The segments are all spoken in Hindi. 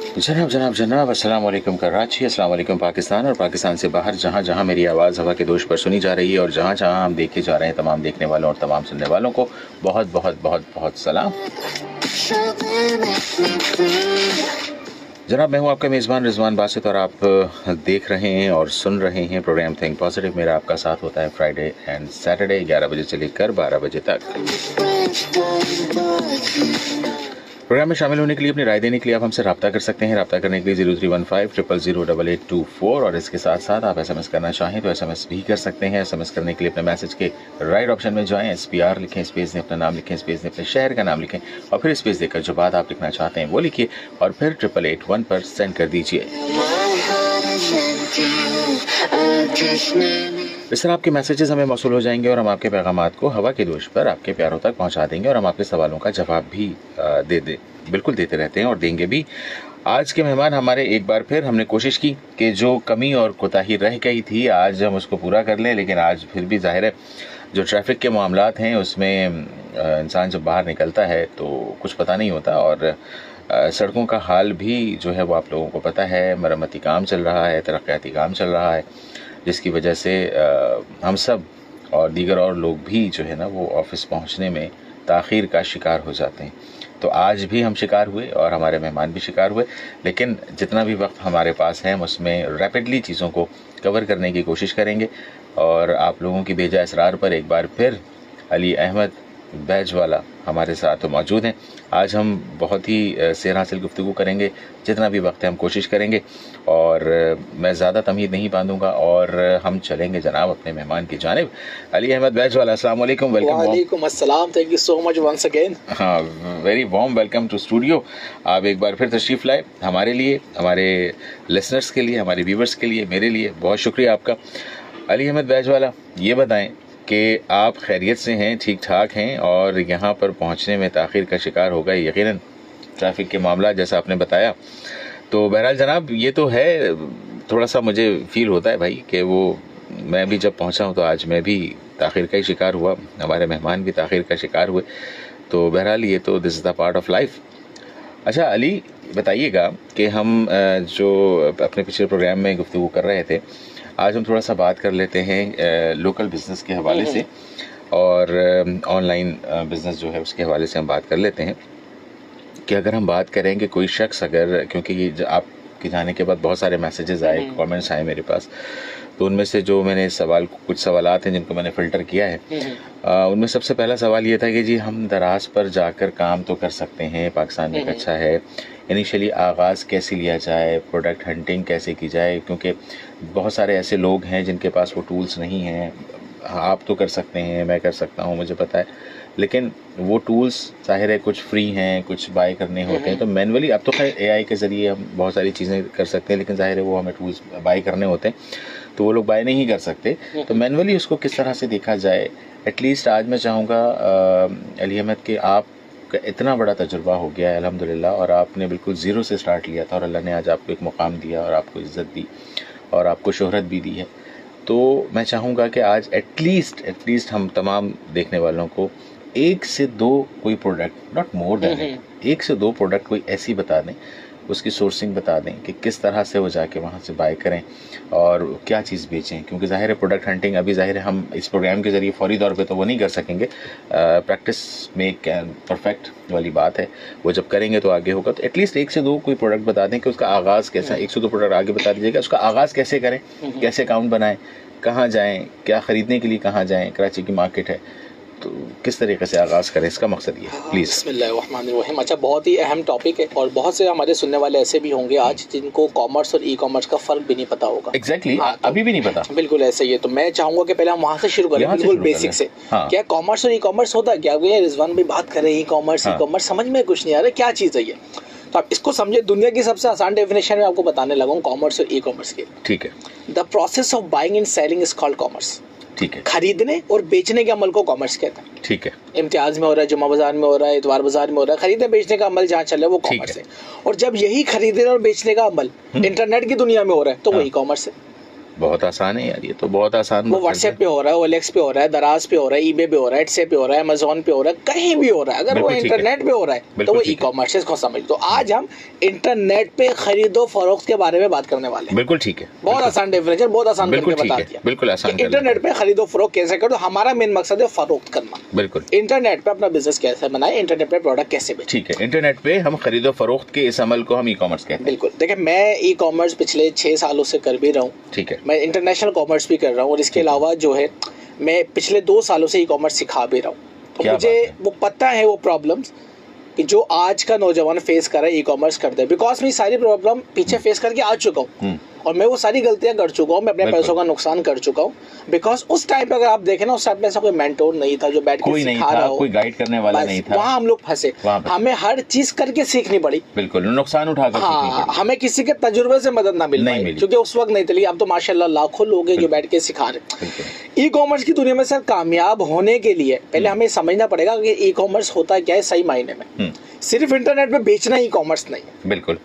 जनाब जनाब जनाब अस्सलाम वालेकुम कराची, अस्सलाम वालेकुम पाकिस्तान और पाकिस्तान से बाहर जहाँ जहाँ मेरी आवाज़ हवा के दोष पर सुनी जा रही है और जहाँ जहाँ हम देखे जा रहे हैं तमाम देखने वालों और तमाम सुनने वालों को बहुत बहुत बहुत बहुत सलाम। जनाब मैं हूँ आपका मेज़बान रिजवान बासित और आप देख रहे हैं और सुन रहे हैं प्रोग्राम थिंक पॉजिटिव। मेरा आपका साथ होता है फ्राइडे एंड सैटरडे 11 बजे से लेकर 12 बजे तक। प्रोग्राम में शामिल होने के लिए, अपनी राय देने के लिए आप हमसे रब्ता कर सकते हैं। रब्ता करने के लिए 0315 और इसके साथ साथ आप SMS करना चाहें तो SMS भी कर सकते हैं। SMS करने के लिए अपने मैसेज के राइट ऑप्शन में जाएं, SPR लिखें, स्पेस दें, अपना नाम लिखें, स्पेस दें, अपने शहर का नाम लिखें और फिर स्पेस देकर जो बात आप लिखना चाहते हैं वो लिखिए और फिर 8881 पर सेंड कर दीजिए। इस तरह आपके मैसेजेस हमें मौसूल हो जाएंगे और हम आपके पैगामात को हवा के दोष पर आपके प्यारों तक पहुंचा देंगे और हम आपके सवालों का जवाब भी बिल्कुल देते रहते हैं और देंगे भी। आज के मेहमान हमारे एक बार फिर हमने कोशिश की कि जो कमी और कोताही रह गई थी आज हम उसको पूरा कर लें, लेकिन आज फिर भी जाहिर है जो ट्रैफिक के मामलात हैं उसमें इंसान जब बाहर निकलता है तो कुछ पता नहीं होता और सड़कों का हाल भी जो है वो आप लोगों को पता है। मरम्मती काम चल रहा है, तरक्याती काम चल रहा है, जिसकी वजह से हम सब और दीगर और लोग भी जो है ना वो ऑफिस पहुंचने में ताख़ीर का शिकार हो जाते हैं। तो आज भी हम शिकार हुए और हमारे मेहमान भी शिकार हुए, लेकिन जितना भी वक्त हमारे पास है हम उसमें रैपिडली चीज़ों को कवर करने की कोशिश करेंगे। और आप लोगों की बेजा इसरार पर एक बार फिर अली अहमद बैजवाला हमारे साथ मौजूद हैं। आज हम बहुत ही सेर हासिल गुफ्तगू करेंगे, जितना भी वक्त है हम कोशिश करेंगे और मैं ज़्यादा तमहीद नहीं बांधूंगा और हम चलेंगे जनाब अपने मेहमान की जानिब। अली अहमद बैजवाला, अस्सलाम वालेकुम। वेलकम। वालेकुम अस्सलाम, thank you so much once again. हाँ, very warm welcome to studio. आप एक बार फिर तशरीफ़ लाए हमारे लिए, हमारे लिसनर्स के लिए, हमारे व्यूवर्स के लिए, मेरे लिए बहुत शुक्रिया आपका। अली अहमद बैजवाला, ये बताएं कि आप खैरियत से हैं, ठीक ठाक हैं और यहाँ पर पहुँचने में ताख़ीर का शिकार हो गए यकीनन ट्रैफिक के मामला जैसा आपने बताया। तो बहरहाल जनाब ये तो है, थोड़ा सा मुझे फ़ील होता है भाई कि वो मैं भी जब पहुँचा हूँ तो आज मैं भी ताख़ीर का ही शिकार हुआ, हमारे मेहमान भी ताख़ीर का शिकार हुए। तो बहरहाल ये तो this is the part of life. अच्छा अली, बताइएगा कि हम जो अपने पिछले प्रोग्राम में गुफ्तगू कर रहे थे, आज हम थोड़ा सा बात कर लेते हैं लोकल बिज़नेस के हवाले से और ऑनलाइन बिज़नेस जो है उसके हवाले से हम बात कर लेते हैं कि अगर हम बात करें कि कोई शख्स अगर, क्योंकि ये आपके जाने के बाद बहुत सारे मैसेजेस आए, कमेंट्स आए मेरे पास, तो उनमें से जो मैंने कुछ सवालात हैं जिनको मैंने फ़िल्टर किया है, उनमें सबसे पहला सवाल ये था कि जी हम दराज पर जाकर काम तो कर सकते हैं, पाकिस्तान में अच्छा है, इनिशियली आगाज़ कैसे लिया जाए, प्रोडक्ट हंटिंग कैसे की जाए, क्योंकि बहुत सारे ऐसे लोग हैं जिनके पास वो टूल्स नहीं हैं। आप तो कर सकते हैं, मैं कर सकता हूँ, मुझे पता है, लेकिन वो टूल्स ज़ाहिर है कुछ फ्री हैं, कुछ बाय करने होते हैं। तो मैनुअली अब तो खैर AI के ज़रिए हम बहुत सारी चीज़ें कर सकते हैं, लेकिन ज़ाहिर है वो हमें टूल्स बाय करने होते हैं तो वो लोग बाय नहीं कर सकते। तो मैनुअली उसको किस तरह से देखा जाए, एटलीस्ट आज मैं चाहूँगा अली अहमद के आप का इतना बड़ा तजुर्बा हो गया है अल्हम्दुलिल्लाह और आपने बिल्कुल ज़ीरो से स्टार्ट लिया था और अल्लाह ने आज आपको एक मुकाम दिया और आपको इज़्ज़त दी और आपको शोहरत भी दी है। तो मैं चाहूँगा कि आज एटलीस्ट हम तमाम देखने वालों को 1 से 2 कोई प्रोडक्ट, नॉट मोर देन 1 से 2 प्रोडक्ट कोई ऐसी बता दें, उसकी सोर्सिंग बता दें कि किस तरह से वो जाके वहाँ से बाय करें और क्या चीज़ बेचें। क्योंकि ज़ाहिर है प्रोडक्ट हंटिंग अभी ज़ाहिर है हम इस प्रोग्राम के ज़रिए फौरी तौर पे तो वो नहीं कर सकेंगे, प्रैक्टिस मेक परफेक्ट वाली बात है, वो जब करेंगे तो आगे होगा। तो एटलीस्ट 1 से 2 कोई प्रोडक्ट बता दें कि उसका आगाज़ कैसा है। 1 से 2 प्रोडक्ट आगे बता दीजिएगा, उसका आगाज़ कैसे करें, कैसे अकाउंट बनाएं, कहाँ जाएँ, क्या ख़रीदने के लिए कहाँ जाएँ, कराची की मार्केट है तो किस तरीके से आगाज़ करें, इसका मकसद ये है प्लीज़। बिस्मिल्लाहिर्रहमानिर्रहीम। अच्छा, बहुत ही अहम टॉपिक है और बहुत से हमारे सुनने वाले ऐसे भी होंगे आज जिनको कॉमर्स और ई-कॉमर्स का फ़र्क भी नहीं पता होगा। एग्जैक्टली, अभी भी नहीं पता। बिल्कुल ऐसे ही है। तो मैं चाहूँगा कि पहले हम वहाँ से शुरू करें, बिल्कुल बेसिक से। क्या कॉमर्स और ई-कॉमर्स होता है क्या? रिजवान भाई बात कर रहे हैं ई-कॉमर्स समझ में कुछ नहीं आ रहा, क्या चीज़ है ये? तो आप इसको समझे, दुनिया की सबसे आसान डेफिनेशन में आपको बताने लगा हूँ कॉमर्स और ई-कॉमर्स के। ठीक है। The process of buying and selling is called commerce. ठीक है। खरीदने और बेचने के अमल को कॉमर्स कहता है। ठीक है। इम्तियाज में हो रहा है, जुमा बाजार में हो रहा है, इतवार बाजार में हो रहा है, खरीदने बेचने का अमल जहाँ चल रहा है वो कॉमर्स है। और जब यही खरीदने और बेचने का अमल इंटरनेट की दुनिया में हो रहा है तो वही कॉमर्स है। बहुत आसान है यार, ये तो बहुत आसान। वो व्हाट्सएप पे हो रहा है, OLX पे हो रहा है, दराज पे हो रहा है, ईबे पे हो रहा है, एटसे पे हो रहा है, अमेजोन पे हो रहा है, कहीं भी हो रहा है। अगर वो इंटरनेट पे हो रहा है तो वो ई कॉमर्स है, इसको समझ। तो आज हम इंटरनेट पे खरीदो फरोख्त के बारे में बात करने वाले हैं। बिल्कुल ठीक है, बहुत आसान डिफरेंशियल, बहुत आसान करके बता दिया, बिल्कुल आसान। इंटरनेट पे खरीदो फरोख्त कैसे करो, हमारा मेन मकसद है फरोख्त करना। बिल्कुल, इंटरनेट पे अपना बिजनेस कैसे बनाए, इंटरनेट पे प्रोडक्ट कैसे बेचें। ठीक है, इंटरनेट पे हम खरीदो फरोख्त के इस अमल को हम ई कॉमर्स कहते हैं। बिल्कुल, देखिए मैं ई कॉमर्स पिछले 6 सालों से कर भी रहा हूँ। ठीक है, मैं इंटरनेशनल कॉमर्स भी कर रहा हूँ, और इसके अलावा जो है मैं पिछले 2 सालों से ई कॉमर्स सिखा भी रहा हूँ। तो मुझे वो पता है वो प्रॉब्लम्स कि जो आज का नौजवान फेस कर रहा है ई कॉमर्स करते हैं, बिकॉज मैं सारी प्रॉब्लम पीछे फेस करके आ चुका हूँ और मैं वो सारी गलतियां कर चुका हूँ, मैं अपने पैसों का नुकसान कर चुका हूँ। बिकॉज उस टाइम पे अगर आप देखें ना, उस टाइम पे ऐसा कोई मेंटोर नहीं था जो बैठ के सिखा रहा हो, कोई गाइड करने वाला नहीं था। वहाँ हम लोग फंसे, हमें हर चीज करके सीखनी पड़ी। बिल्कुल, नुकसान उठाकर सीखनी पड़ी। हमें किसी के तजुर्बे से मदद ना मिल पाई, क्योंकि उस वक्त नहीं थी। अब तो माशाल्लाह लाखों लोग हैं जो बैठ के सिखा रहे। ई कॉमर्स की दुनिया में सर कामयाब होने के लिए पहले हमें समझना पड़ेगा कि ई कॉमर्स होता क्या है सही मायने में। सिर्फ इंटरनेट पे बेचना ई कॉमर्स नहीं है। बिल्कुल,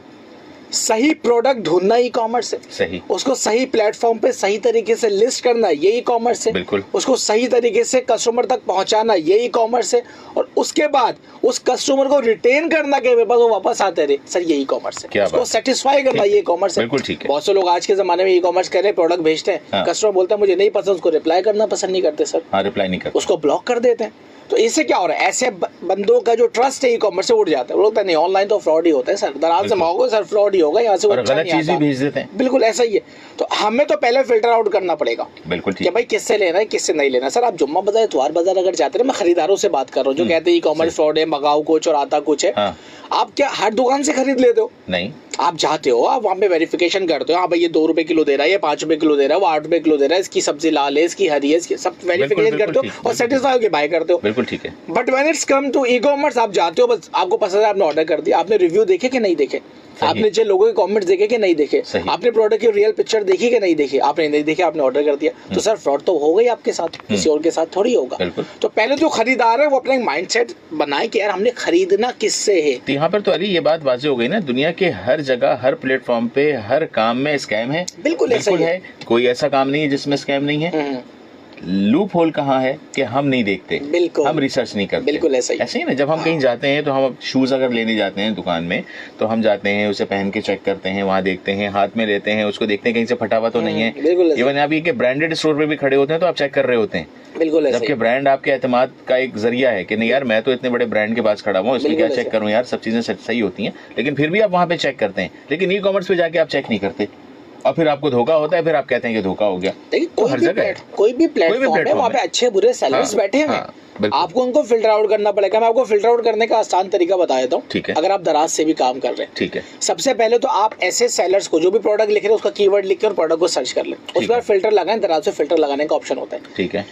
सही प्रोडक्ट ढूंढना ई कॉमर्स है। सही, उसको सही प्लेटफॉर्म पे सही तरीके से लिस्ट करना ये ई कॉमर्स है। बिल्कुल, उसको सही तरीके से कस्टमर तक पहुंचाना ये ई कॉमर्स है। और उसके बाद उस कस्टमर को रिटेन करना के मेरे पास वो वापस आते रहे, सर ये ई कॉमर्स है। उसको सेटिस्फाई करना ये ई कॉमर्स है। बिल्कुल ठीक है। बहुत से लोग आज के जमाने में ई कॉमर्स कर रहे हैं, प्रोडक्ट भेजते हैं, कस्टमर बोलता है मुझे नहीं पसंद, उसको रिप्लाई करना पसंद नहीं करते सर। रिप्लाई नहीं करते, उसको ब्लॉक कर देते हैं। तो इससे क्या हो रहा है, ऐसे बंदों का जो ट्रस्ट है ई कॉमर्स से उड़ जाता है। वो लोग नहीं, ऑनलाइन तो फ्रॉड ही होता है सर, दराज से मांगोगे सर फ्रॉड ही होगा, यहाँ से गलत चीज भी भेज देते हैं। बिल्कुल ऐसा ही है। तो हमें तो पहले फिल्टर आउट करना पड़ेगा। बिल्कुल ठीक है भाई, किससे लेना है किससे नहीं लेना। सर आप जुम्मा बाजार, इतवार बाजार अगर जाते हैं, मैं खरीदारों से बात कर रहा हूँ जो कहते हैं ई कॉमर्स फ्रॉड है, मंगाओ कुछ और आता कुछ है। आप क्या हर दुकान से खरीद लेते हो? नहीं, आप जाते हो, आप वहाँ पे वेरिफिकेशन करते हो, हाँ भाई ये 2 रुपए किलो दे रहा है, ये 5 रुपए किलो दे रहा है, वो 8 रुपए किलो दे रहा है, इसकी सब्जी लाल है, इसकी हरी है, इसकी सब वेरिफिकेशन करते हो और सेटिस्फाई होकर बाय करते हो। बिल्कुल ठीक है। But when it's come to e commerce, आप जाते हो, बस आपको पसंद है, आपने ऑर्डर कर दिया, आपने रिव्यू देखे कि नहीं देखे, आपने जो लोगों के कमेंट्स देखे कि नहीं देखे, आपने प्रोडक्ट की रियल पिक्चर देखी कि नहीं देखी, आपने नहीं देखे, आपने ऑर्डर कर दिया, तो सर फ्रॉड तो हो गई आपके साथ, किसी और के साथ थोड़ी होगा। तो पहले जो खरीदार है वो अपना माइंडसेट बनाए कि यार हमने खरीदना किससे है। तो यहाँ पर तो अली ये बात वाज़ेह हो गई ना, दुनिया के हर जगह हर प्लेटफॉर्म पे हर काम में स्कैम है। बिल्कुल ऐसा है, कोई ऐसा काम नहीं है जिसमें स्कैम नहीं है। लूप होल कहाँ है कि हम नहीं देखते, बिल्कुल हम रिसर्च नहीं करते। बिल्कुल ऐसा ही ना, जब हम कहीं जाते हैं तो हम शूज अगर लेने जाते हैं दुकान में, तो हम जाते हैं, उसे पहन के चेक करते हैं, वहाँ देखते हैं, हाथ में लेते हैं, उसको देखते हैं कहीं से फटा हुआ तो नहीं है। इवन आप ये ब्रांडेड स्टोर पे भी खड़े होते हैं तो आप चेक कर रहे होते हैं। बिल्कुल, जबकि ब्रांड आपके एतमाद का एक जरिया है कि नहीं यार मैं तो इतने बड़े ब्रांड के पास खड़ा हूँ, इसमें क्या चेक करूँ यार, सब चीजें सही होती हैं, लेकिन फिर भी आप वहाँ पे चेक करते हैं। लेकिन ई कॉमर्स पे जाके आप चेक नहीं करते और फिर आपको धोखा होता है, फिर आप कहते हैं कि धोखा हो गया। तो हर जगह कोई भी प्लेटफॉर्म है, वहाँ पे अच्छे बुरे सेलर्स बैठे हैं, आपको उनको फिल्टर आउट करना पड़ेगा। मैं आपको फिल्टर आउट करने का आसान तरीका बता देता हूँ। ठीक है, अगर आप दराज से भी काम कर रहे हैं, ठीक है, सबसे पहले तो आप ऐसे सेलर्स को जो भी प्रोडक्ट लिख रहे हैं उसका कीवर्ड लिख के और प्रोडक्ट को सर्च कर लें, उसके बाद फिल्टर लगाएं। दराज से फिल्टर लगाने का ऑप्शन होता है। ठीक है,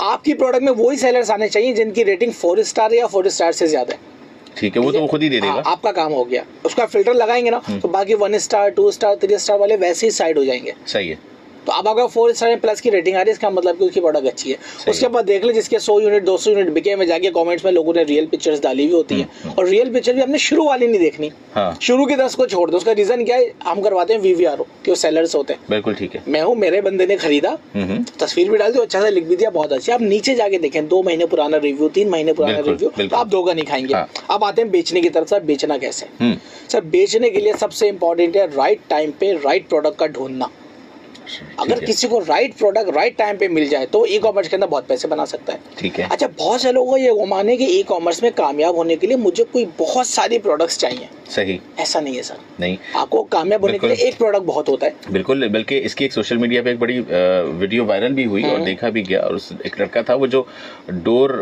आपकी प्रोडक्ट में वही सेलर्स आने चाहिए जिनकी रेटिंग 4 स्टार या 4 स्टार से ज्यादा है। ठीक है, वो तो वो खुद ही दे देगा। आपका काम हो गया, उसका फिल्टर लगाएंगे ना, तो बाकी 1 स्टार 2 स्टार 3 स्टार वाले वैसे ही साइड हो जाएंगे। सही है। तो अब अगर 4 स्टार प्लस की रेटिंग आ रही है, इसका मतलब कि उसकी प्रोडक्ट अच्छी है। उसके बाद देख ले जिसके 100 यूनिट 200 यूनिट बिके, में जाके कमेंट्स में लोगों ने रियल पिक्चर्स डाली हुई होती है, और रियल पिक्चर भी हमने शुरू वाली नहीं देखनी। शुरू की 10 को छोड़ दो। उसका रीजन क्या है, हम करवाते हैं VVRO, कि वो सेलर्स होते हैं। बिल्कुल ठीक है। मैं हूँ, मेरे बंदे ने खरीदा, तस्वीर भी डाल दी, अच्छा से लिख भी दिया, बहुत अच्छी। आप नीचे जाके देखें 2 महीने पुराना रिव्यू, 3 महीने पुराना रिव्यू, तो आप धोखा नहीं खाएंगे। अब आते हैं बेचने की तरफ। सर बेचना कैसे? सर बेचने के लिए सबसे इंपॉर्टेंट है राइट टाइम पे राइट प्रोडक्ट का ढूंढना। अगर किसी को राइट प्रोडक्ट राइट टाइम पे मिल जाए तो ई कॉमर्स के अंदर बहुत पैसे बना सकता है। ठीक है। अच्छा, बहुत से लोगों को ये गुमान है कि ई कॉमर्स में कामयाब होने के लिए मुझे कोई बहुत सारी प्रोडक्ट्स चाहिए। सही, ऐसा नहीं है सर। नहीं, आपको कामयाब होने के लिए एक प्रोडक्ट बहुत होता है। बिल्कुल, बल्कि इसकी एक सोशल मीडिया पे एक बड़ी वीडियो वायरल भी हुई और देखा भी गया, और एक लड़का था वो जो डोर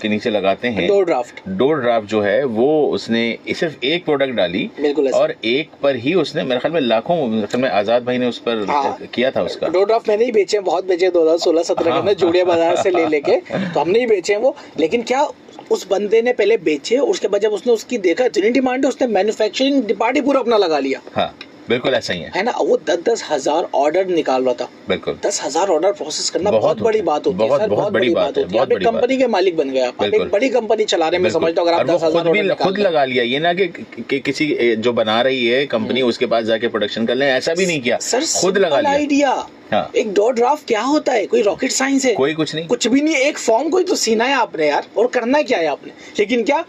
के नीचे लगाते हैं, डोर ड्राफ्ट जो है, वो उसने सिर्फ एक प्रोडक्ट डाली, और एक पर ही उसने मेरे ख्याल में लाखों, मेरे ख्याल में आजाद भाई ने उस पर किया था उसका। डोर ड्राफ्ट मैंने ही बेचे, बहुत बेचे 2016-17 में जोड़िया बाजार से ले लेके, तो हमने ही बेचे वो। लेकिन क्या उस बंदे ने पहले बेचे, उसके बाद जब उसने उसकी देखा इतनी डिमांड है, उसने मैन्युफैक्चरिंग डिपार्ट ही पूरा अपना लगा लिया। बिल्कुल ऐसा ही है ना। वो 10-10 हजार ऑर्डर निकाल रहा था। बिल्कुल 10,000 ऑर्डर प्रोसेस करना बहुत बड़ी बात होती है सर, बहुत बड़ी बात होती है। आप एक कंपनी के मालिक बन गए, आप एक बड़ी कंपनी चला रहे हैं, मैं समझता हूँ। अगर आप 10,000 ऑर्डर खुद लगा लिया, ये ना कि किसी जो बना रही है कंपनी उसके पास जाके प्रोडक्शन कर ले, ऐसा भी नहीं किया सर, खुद लगा लिया। आइडिया, एक डॉट ड्राफ्ट क्या होता है, कोई रॉकेट साइंस है? कोई कुछ नहीं, कुछ भी नहीं। एक फॉर्म कोई तो सीना है आपने यार, और करना क्या है आपने। लेकिन क्या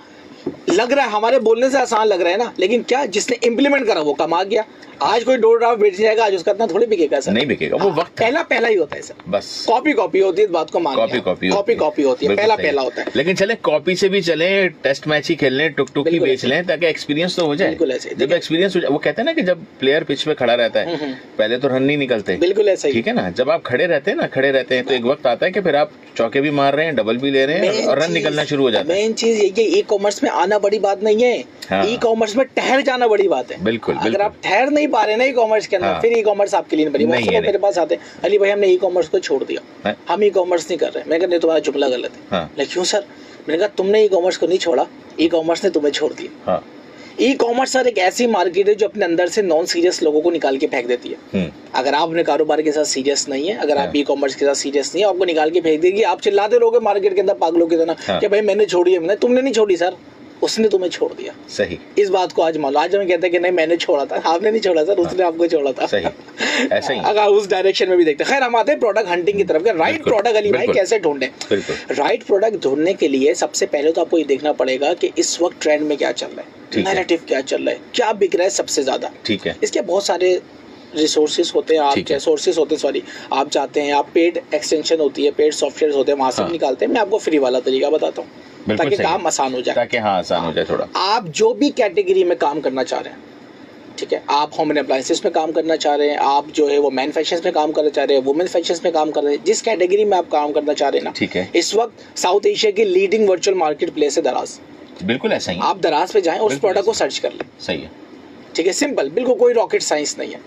लग रहा है, हमारे बोलने से आसान लग रहा है ना, लेकिन क्या जिसने इंप्लीमेंट करा वो कमा गया। आज कोई डोर ड्राफ्ट बेच जाएगा, आज उसका इतना थोड़ी बिकेगा सर, नहीं बिकेगा। वो वक्त पहला ही होता है सर, बस कॉपी होती है, इस बात को मान कॉपी होती है, पहला होता है। लेकिन चले कॉपी से भी चले, टेस्ट मैच ही खेल लें, टुक ही बेच लें, ताकि एक्सपीरियंस तो हो जाए। बिल्कुल ऐसे, जब एक्सपीरियंस हो जाए, वो कहते हैं ना कि जब प्लेयर पिच पे खड़ा रहता है पहले तो रन नहीं निकलते, बिल्कुल ऐसा ठीक है ना। जब आप खड़े रहते हैं तो एक वक्त आता है कि फिर आप चौके भी मार रहे हैं, डबल भी ले रहे हैं और रन निकलना शुरू हो जाता है। मेन चीज ये ई कॉमर्स में आना बड़ी बात नहीं है, ई कॉमर्स में ठहर जाना बड़ी बात है। बिल्कुल, अगर आप ठहर नहीं पा रहे ना ई कॉमर्स के अंदर, फिर ई कॉमर्स आपके लिए नहीं बनी। मेरे पास आते हैं, अली भाई हमने ई कॉमर्स को छोड़ दिया, हम ई कॉमर्स नहीं कर रहे। मैं कहते तुम्हारा जुमला गलत है। लेकिन क्यों सर? मैंने कहा तुमने ई कॉमर्स को नहीं छोड़ा, ई कॉमर्स ने तुम्हें छोड़ दिया। ई कॉमर्स सर एक ऐसी मार्केट है जो अपने अंदर से नॉन सीरियस लोगों को निकाल के फेंक देती है। अगर आप अपने कारोबार के साथ सीरियस नहीं है, अगर आप ई कॉमर्स के साथ सीरियस नहीं है, आपको निकाल के फेंक देगी। आप चिल्लाते रहोगे मार्केट के अंदर पागलों की तरह कि भाई मैंने छोड़ी है। मैंने, तुमने नहीं छोड़ी सर, उसने तुम्हें छोड़ दिया। सही, इस बात को आज मान लो। आज हम कहते हैं कि नहीं मैंने छोड़ा था, आपने नहीं छोड़ा सर, उसने आपको छोड़ा था। सही, ऐसा ही। अगर उस डायरेक्शन में भी देखते हैं। खैर हम आते हैं प्रोडक्ट हंटिंग की तरफ। राइट प्रोडक्ट अली भाई कैसे ढूंढें? राइट प्रोडक्ट ढूंढने के लिए सबसे पहले तो आपको ये देखना पड़ेगा कि इस वक्त ट्रेंड में क्या चल रहा है, नैरेटिव क्या चल रहा है, क्या बिक रहा है सबसे ज्यादा। ठीक है, इसके बहुत सारे रिसोर्सेज होते हैं, आप सोर्सेज होते हैं, सॉरी, आप चाहते हैं, आप पेड एक्सटेंशन होती है, पेड सॉफ्टवेयर होते हैं, वहां से निकालते हैं। मैं आपको फ्री वाला तरीका बताता हूँ ताकि काम आसान हो जाए, ताकि आसान हो जाए थोड़ा। आप जो भी कैटेगरी में काम करना चाह रहे हैं, ठीक है, आप होम एंड अप्लायंसेस में काम करना चाह रहे हैं, आप जो है वो मैन्युफैक्चरिंग में काम करना चाह रहे हैं, वुमेन फैशंस में काम कर रहे हैं, जिस कैटेगरी में आप काम करना चाह रहे हैं ना, ठीक है, इस वक्त साउथ एशिया की लीडिंग वर्चुअल मार्केट प्लेस है दराज। बिल्कुल ऐसा ही। आप दराज पे जाएं और उस प्रोडक्ट को सर्च कर लें। सही है, ठीक है, सिंपल, बिल्कुल कोई रॉकेट साइंस नहीं है।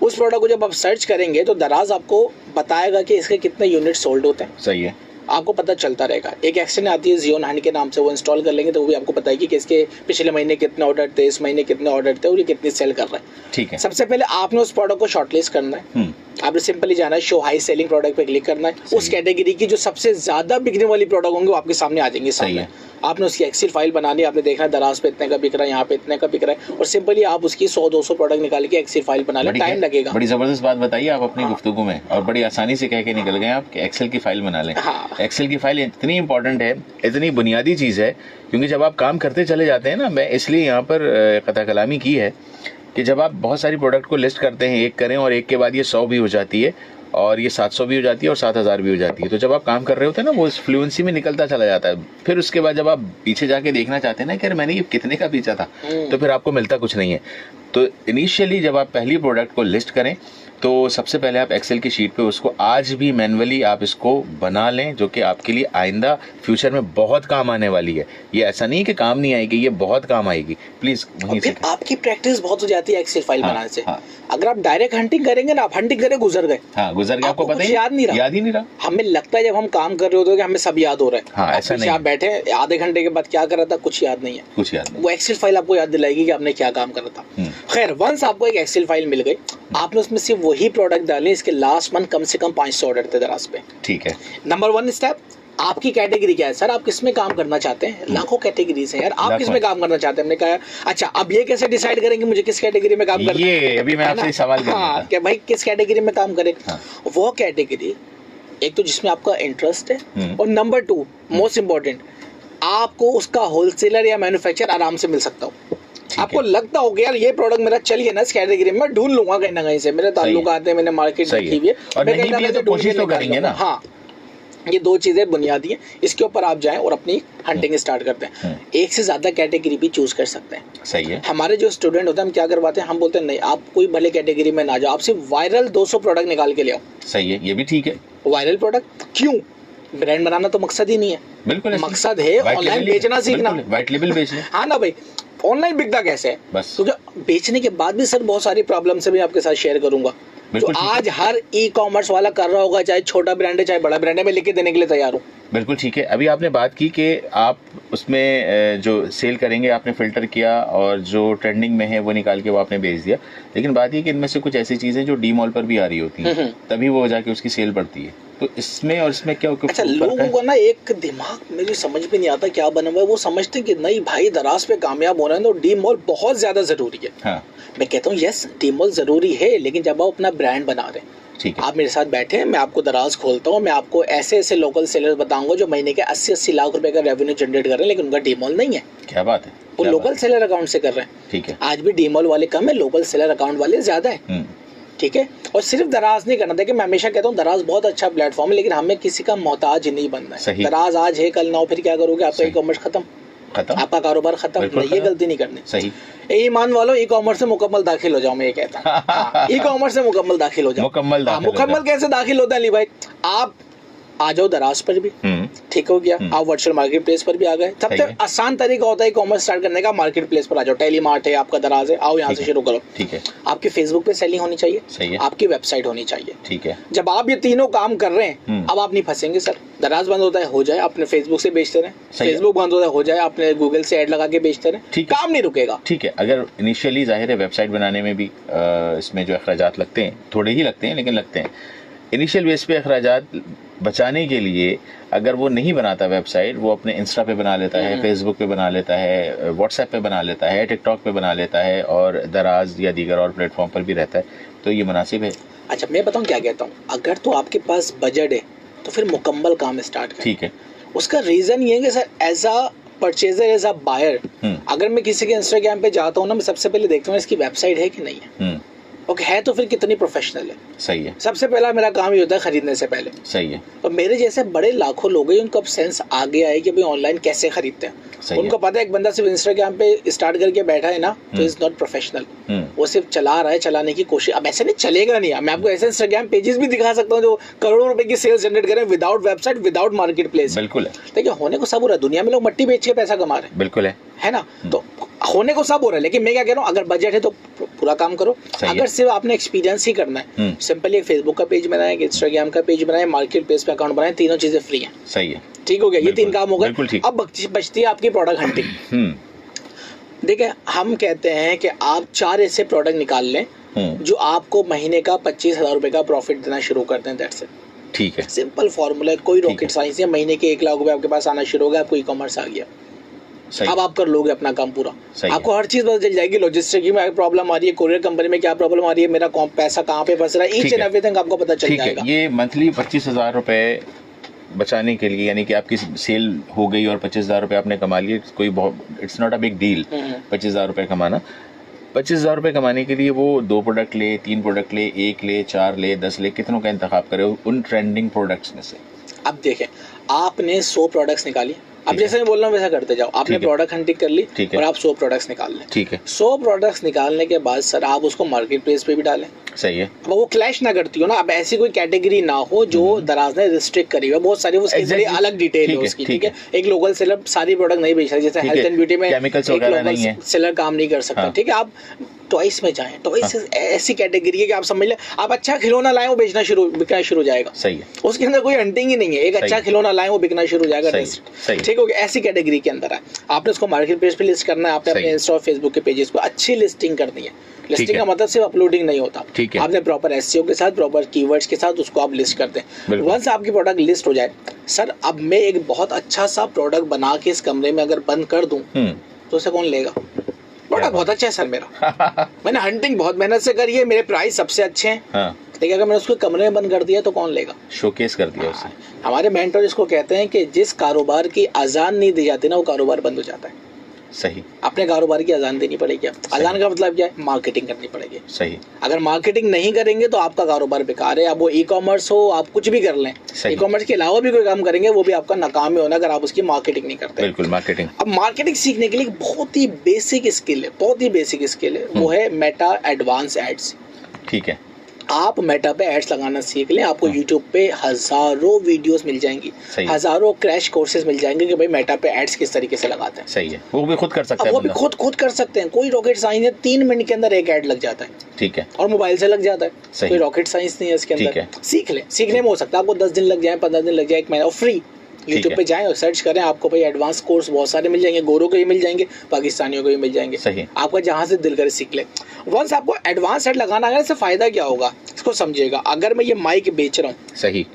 उस प्रोडक्ट को जब आप सर्च करेंगे तो दराज आपको बताएगा कि इसके कितने यूनिट सोल्ड होते हैं। सही है, आपको पता चलता रहेगा। एक एक्शन आती है जियोन हैंड के नाम से, वो इंस्टॉल कर लेंगे तो वो भी आपको बताएगी कि इसके पिछले महीने कितने ऑर्डर थे, इस महीने कितने ऑर्डर थे और ये कितनी सेल कर रहा है। ठीक है, सबसे पहले आपने उस प्रोडक्ट को शॉर्टलिस्ट करना है। आपने सिंपली जाना है, शो हाई सेलिंग प्रोडक्ट पे क्लिक करना है। उस कैटेगरी की जो सबसे ज्यादा बिकने वाली प्रोडक्ट होंगे वो आपके सामने आ जाएंगे सामने। आपने उसकी एक्सेल फाइल बनानी है, आपने देखना है दराज पे इतने का बिक रहा है, यहाँ पे इतने का बिक रहा है, और सिंपली आप उसकी 100-200 प्रोडक्ट निकाल के एक्सेल फाइल बना लें। टाइम लगेगा। बड़ी जबरदस्त बात बताइए आप अपनी गुफ्तगू में, और बड़ी आसानी से कह के निकल गए आप कि एक्सेल की फाइल बना लें। एक्सेल की फाइल इतनी इंपॉर्टेंट है, इतनी बुनियादी चीज़ है, क्योंकि जब आप काम करते चले जाते हैं ना, मैं इसलिए यहाँ पर कथा कलामी की है कि जब आप बहुत सारी प्रोडक्ट को लिस्ट करते हैं, एक करें और एक के बाद ये 100 भी हो जाती है और ये 700 भी हो जाती है और 7000 भी हो जाती है, तो जब आप काम कर रहे होते हैं ना वो इस फ्लुएंसी में निकलता चला जाता है। फिर उसके बाद जब आप पीछे जाके देखना चाहते हैं ना कि अरे मैंने ये कितने का बेचा था, तो फिर आपको मिलता कुछ नहीं है। तो इनिशियली जब आप पहली प्रोडक्ट को लिस्ट करें तो सबसे पहले आप एक्सेल की शीट पे उसको आज भी मैनुअली आप इसको बना लें, जो कि आपके लिए आइंदा फ्यूचर में बहुत काम आने वाली है। ये ऐसा नहीं कि काम नहीं आएगी, ये बहुत काम आएगी। प्लीज वहीं से आपकी प्रैक्टिस बहुत हो जाती है एक्सेल फाइल बनाने से। अगर आप डायरेक्ट हंटिंग करेंगे ना, आप हंटिंग करे गुजर गए, गुजर गए, आपको पता है याद ही नहीं रहा। हमें लगता है जब हम काम कर रहे होते हैं कि हमें सब याद हो रहा है। ऐसा नहीं, आप बैठे आधे घंटे के बाद क्या कर रहा था कुछ याद नहीं है, कुछ याद नहीं। वो एक्सेल फाइल आपको याद दिलाएगी कि आपने क्या काम करा था। खैर, वंस आपको एक एक्सेल फाइल मिल गई, आपने उसमें सिर्फ वही प्रोडक्ट डाले, इसके लास्ट मंथ कम से कम 500 ऑर्डर थे दराज पे। ठीक है, नंबर 1 स्टेप, आपकी कैटेगरी क्या है सर, आप किसमें काम करना चाहते हैं? लाखों कैटेगरीज हैं यार, आप किसमें काम करना चाहते हैं? हमने कहा अच्छा अब ये कैसे डिसाइड करेंगे मुझे किस कैटेगरी में काम करना है? ये अभी मैं आपसे सवाल कर रहा था कि भाई किस कैटेगरी में काम करें। वो कैटेगरी एक तो जिसमें आपका इंटरेस्ट है, और नंबर 2 मोस्ट इंपॉर्टेंट, आपको उसका होलसेलर या मैन्युफैक्चरर आराम से मिल सकता हो। आपको लगता हो कि यार ये प्रोडक्ट मेरा चल गया ना इस कैटेगरी में, ढूंढ लूंगा कहीं ना कहीं से, मेरे ताल्लुक आते हैं, मैंने मार्केट देखी हुई है, और नहीं भी है तो कोशिश तो करेंगे ना। हाँ, ये 2 चीजें बुनियादी हैं, इसके ऊपर आप जाएं और अपनी हंटिंग स्टार्ट करते हैं। एक से ज्यादा कैटेगरी भी चूज कर सकते हैं। सही है। हमारे जो स्टूडेंट होते हैं हम क्या करवाते हैं, हम बोलते हैं नहीं आप कोई भले कैटेगरी में ना जाओ, आप सिर्फ वायरल 200 प्रोडक्ट निकाल के ले आओ। सही है, ये भी ठीक है। वायरल प्रोडक्ट क्यों? ब्रांड बनाना तो मकसद ही नहीं है, बिल्कुल मकसद है ऑनलाइन बेचना सीखना, व्हाइट लेबल बेचना। हाँ ना भाई, ऑनलाइन बिकता कैसे है बस, क्योंकि बेचने के बाद भी सर बहुत सारी प्रॉब्लम से भी आपके साथ शेयर करूंगा जो आज हर ई कॉमर्स वाला कर रहा होगा, चाहे छोटा ब्रांड है चाहे बड़ा ब्रांड है, मैं लिख के देने के लिए तैयार हूँ। बिल्कुल ठीक है। अभी आपने बात की कि आप उसमें जो सेल करेंगे आपने फ़िल्टर किया और जो ट्रेंडिंग में है वो निकाल के वो आपने भेज दिया, लेकिन बात ये कि इनमें से कुछ ऐसी चीज़ें जो डी मॉल पर भी आ रही होती हैं, तभी वो जाके उसकी सेल बढ़ती है। तो इसमें और इसमें क्या अच्छा, लोगों को ना एक दिमाग मेरी समझ में नहीं आता क्या बना हुआ है, वो समझते हैं कि नहीं भाई दराज पे कामयाब होना है तो डी मॉल बहुत ज्यादा जरूरी है। हाँ। मैं कहता हूँ यस डी मॉल जरूरी है, लेकिन जब आप अपना ब्रांड बना रहे हैं, ठीक है, आप मेरे साथ बैठे हैं, मैं आपको दराज खोलता हूँ, मैं आपको ऐसे ऐसे लोकल सेलर बताऊंगा जो महीने के 80-80 लाख रुपए का रेवेन्यू जनरेट कर रहे हैं, लेकिन उनका डी मॉल नहीं है। क्या बात है, वो लोकल सेलर अकाउंट से कर रहे हैं। ठीक है, आज भी डी मॉल वाले कम है, लोकल सेलर अकाउंट वाले ज्यादा है। ठीक है, और सिर्फ दराज नहीं करना। देखिए मैं हमेशा कहता हूँ दराज बहुत अच्छा प्लेटफॉर्म है, लेकिन हमें किसी का मोहताज नहीं बनना है। दराज आज है कल ना हो, फिर क्या करोगे? आपका ई कॉमर्स खत्म, आपका कारोबार खत्म। ये गलती नहीं करनी। सही, ईमान वालों ई कॉमर्स से मुकम्मल दाखिल हो जाओ, मैं ये कहता हूँ। ई कॉमर्स से मुकम्मल दाखिल हो जाओ। मुकम्मल कैसे दाखिल होता है अली भाई? आप आ जाओ दराज पर भी, ठीक हो गया, आप वर्चुअल मार्केट प्लेस पर भी आ गए। सबसे आसान तरीका होता है कॉमर्स स्टार्ट करने का, मार्केट प्लेस पर आ जाओ। टेली मार्ट है, आपका दराज है, आओ यहाँ से शुरू करो। ठीक है, आपकी फेसबुक पे सेलिंग होनी चाहिए, सही है, आपकी वेबसाइट होनी चाहिए। ठीक है, जब आप ये तीनों काम कर रहे हैं, अब आप नहीं फंसेंगे। सर दराज बंद होता है, हो जाए अपने फेसबुक से बेचते रहे, फेसबुक बंद होता है, हो जाए अपने गूगल से ऐड लगा के बेचते रहे, काम नहीं रुकेगा। ठीक है, अगर इनिशियली जाहिर है वेबसाइट बनाने में भी इसमें जो अखराजात लगते हैं, थोड़े ही लगते हैं लेकिन लगते हैं। इनिशियल बेस पे अखराजात बचाने के लिए अगर वो नहीं बनाता वेबसाइट, वो अपने इंस्टा पे बना लेता है, फेसबुक पे बना लेता है, व्हाट्सएप पे बना लेता है, टिकटॉक पे बना लेता है और दराज या दीगर और प्लेटफॉर्म पर भी रहता है, तो ये मुनासिब है। अच्छा मैं बताऊँ क्या कहता हूँ, अगर तो आपके पास बजट है तो फिर मुकम्मल काम स्टार्ट करें। ठीक है, उसका रीज़न ये है कि सर एज आ परचेजर, एज आ बायर, अगर मैं किसी के इंस्टाग्राम पे जाता हूँ ना, मैं सबसे पहले देखता हूँ इसकी वेबसाइट है कि नहीं है। ओके है तो फिर कितनी प्रोफेशनल है। सही है, सबसे पहला मेरा काम ये होता है खरीदने से पहले। सही है, और मेरे जैसे बड़े लाखों लोग हैं उनको अब सेंस आ गया है कि भाई ऑनलाइन कैसे खरीदते हैं। उनको पता है एक बंदा सिर्फ इंस्टाग्राम पे स्टार्ट करके बैठा है ना, तो इज नॉट प्रोफेशनल, वो सिर्फ चला रहा है, चलाने की कोशिश। अब ऐसे नहीं चलेगा नहीं, मैं आपको ऐसे इंस्टाग्राम पेजेस भी दिखा सकता हूँ जो करोड़ों रुपए की सेल्स जनरेट करें without website, without market place. बिल्कुल है, देखिए होने को सब हो रहा है, दुनिया में लोग मट्टी बेच के पैसा कमा रहे हैं। बिल्कुल है ना, तो होने को सब हो रहा है, लेकिन मैं क्या कह रहा हूँ, अगर बजट है तो पूरा काम करो। अगर सिर्फ आपने एक्सपीरियंस ही करना है, सिंपली एक फेसबुक का पेज बनाए, इंस्टाग्राम का पेज बनाए, मार्केट प्लेस पे अकाउंट बनाए, तीनों चीजें फ्री हैं। सही है, ठीक हो गया, ये तीन काम हो गए। अब बचती है आपकी प्रोडक्ट हंटिंग। देखिए हम कहते हैं कि आप 4 ऐसे प्रोडक्ट निकाल लें जो आपको महीने का 25,000 रुपए का प्रॉफिट देना शुरू करते हैं। That's it. ठीक है, सिंपल फॉर्मूला, कोई रॉकेट साइंस है। महीने के 1 लाख रुपए आपके पास आना शुरू हो गया, आपको ई कॉमर्स आ गया, अब आप कर लोगे अपना काम पूरा। आपको हर चीज पता चल जाएगी, लॉजिस्टिक में प्रॉब्लम आ रही है, कोरियर कंपनी में क्या प्रॉब्लम आ रही है, मेरा पैसा कहाँ पे फंस रहा है, ईच एंड एवरीथिंग आपको पता चल जाएगा। ये मंथली 25,000 रुपए बचाने के लिए, यानी कि आपकी सेल हो गई और 25,000 रुपए आपने कमा लिए, कोई बहुत it's not a big deal 25,000 रुपए कमाना। 25,000 रुपए कमाने के लिए वो 2 प्रोडक्ट ले, 3 प्रोडक्ट ले, 1 ले, 4 ले, 10 ले, कितनों का इंतखाब करे उन ट्रेंडिंग प्रोडक्ट्स में से। अब देखें आपने 100 प्रोडक्ट्स निकाली, अब जैसे मैं बोल रहा हूँ वैसा करते जाओ। आपने प्रोडक्ट हंटिंग कर ली और आप 100 प्रोडक्ट्स निकाल लें। ठीक है, 100 प्रोडक्ट्स निकालने के बाद सर आप उसको मार्केट प्लेस पे भी डालें। सही है, अब वो क्लैश ना करती हो ना, अब ऐसी कोई कैटेगरी ना हो जो दराज ने रिस्ट्रिक्ट करी हुई, बहुत सारी उसकी बड़ी अलग डिटेल है उसकी। ठीक है, एक लोकल सेलर सारी प्रोडक्ट नहीं बेच रहा, जैसे हेल्थ एंड ब्यूटी में केमिकल्स वगैरह नहीं है, सेलर काम नहीं कर सकता। ठीक है, आप टॉयस में जाएं, टॉयस ऐसी कैटेगरी है कि आप समझ लें, आप अच्छा खिलौना लाएं वो बिकना शुरू हो जाएगा। सही है, उसके अंदर कोई हंटिंग ही नहीं है, एक अच्छा खिलौना लाएं वो बिकना शुरू हो जाएगा। ठीक हो गया, ऐसी कैटेगरी के अंदर है। आपने उसको मार्केट प्लेस पे लिस्ट करना है, आपने अपने इंस्टा और फेसबुक के पेजेस पर अच्छी लिस्टिंग करनी है। लिस्टिंग का मतलब सिर्फ अपलोडिंग नहीं होता, आपने प्रॉपर एसईओ के साथ, प्रॉपर कीवर्ड्स के साथ उसको आप लिस्ट करते हैं। वंस आपकी प्रोडक्ट लिस्ट हो जाए, सर अब मैं एक बहुत अच्छा सा प्रोडक्ट बना के इस कमरे में अगर बंद कर दूं तो उसे कौन लेगा? प्रोडक्ट बहुत अच्छा है सर मेरा, मैंने हंटिंग बहुत मेहनत से करी है, मेरे प्राइस सबसे अच्छे हैं। हाँ। लेकिन अगर मैंने उसको कमरे में बंद कर दिया तो कौन लेगा? शोकेस कर दिया उसे। हमारे मेंटर इसको कहते हैं कि जिस कारोबार की अजान नहीं दी जाती ना, वो कारोबार बंद हो जाता है। सही, अपने कारोबार की अजान देनी पड़ेगी। अजान का मतलब क्या है? मार्केटिंग करनी पड़ेगी। सही, अगर मार्केटिंग नहीं करेंगे तो आपका कारोबार बेकार है। अब वो ई कॉमर्स हो, आप कुछ भी कर लें, ई कॉमर्स के अलावा भी कोई काम करेंगे वो भी आपका नाकाम ही होना अगर आप उसकी मार्केटिंग नहीं करते। बिल्कुल, मार्केटिंग। अब मार्केटिंग सीखने के लिए बहुत ही बेसिक स्किल है, बहुत ही बेसिक स्किल है, वो है मेटा एडवांस एड्स। ठीक है, आप मेटा पे एड्स लगाना सीख लें, आपको यूट्यूब पे हजारों वीडियोस मिल जाएंगी, हजारों क्रैश कोर्सेज मिल जाएंगे कि भाई मेटा पे एड्स किस तरीके से लगाते हैं। सही है, वो भी खुद कर सकते हैं, वो भी खुद कर सकते हैं। कोई रॉकेट साइंस है, 3 मिनट के अंदर एक एड लग जाता है। ठीक है, और मोबाइल से लग जाता है, कोई रॉकेट साइंस नहीं है इसके अंदर। सीख ले, सीखने में हो सकता है आपको 10 दिन लग जाए, 15 दिन लग जाए, 1 महीना, और फ्री यूट्यूब पे जाएं और सर्च करें, आपको भाई एडवांस कोर्स बहुत सारे मिल जाएंगे, गोरों के भी मिल जाएंगे, पाकिस्तानियों को भी मिल जाएंगे, सही, आपका जहाँ से दिल करे सीख ले। वंस आपको एडवांस सेट लगाना है, इससे फायदा क्या होगा इसको समझिएगा। अगर मैं ये माइक बेच रहा हूँ, सही,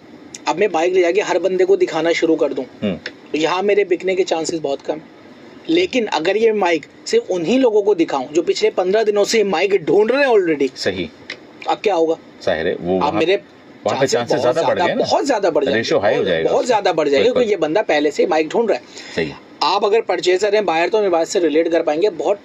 अब मैं बाइक ले जाके हर बंदे को दिखाना शुरू कर दूं, तो यहाँ मेरे बिकने के चांसेस बहुत कम। लेकिन अगर ये माइक सिर्फ उन्हीं लोगों को दिखाऊं जो पिछले 15 दिनों से माइक ढूंढ रहे हैं ऑलरेडी, सही, अब क्या होगा? जाहिर है वो अब मेरे चांसेस ज्यादा बढ़ गए, बहुत ज्यादा बढ़ जाएगा, रेशो हाई हो जाएगा, बहुत ज्यादा बढ़ जाएगा, क्योंकि ये बंदा पहले से माइक ढूंढ रहा है। सही। आप अगर परचेजर हैं बाहर, तो मेरी बात से रिलेट कर पाएंगे। बहुत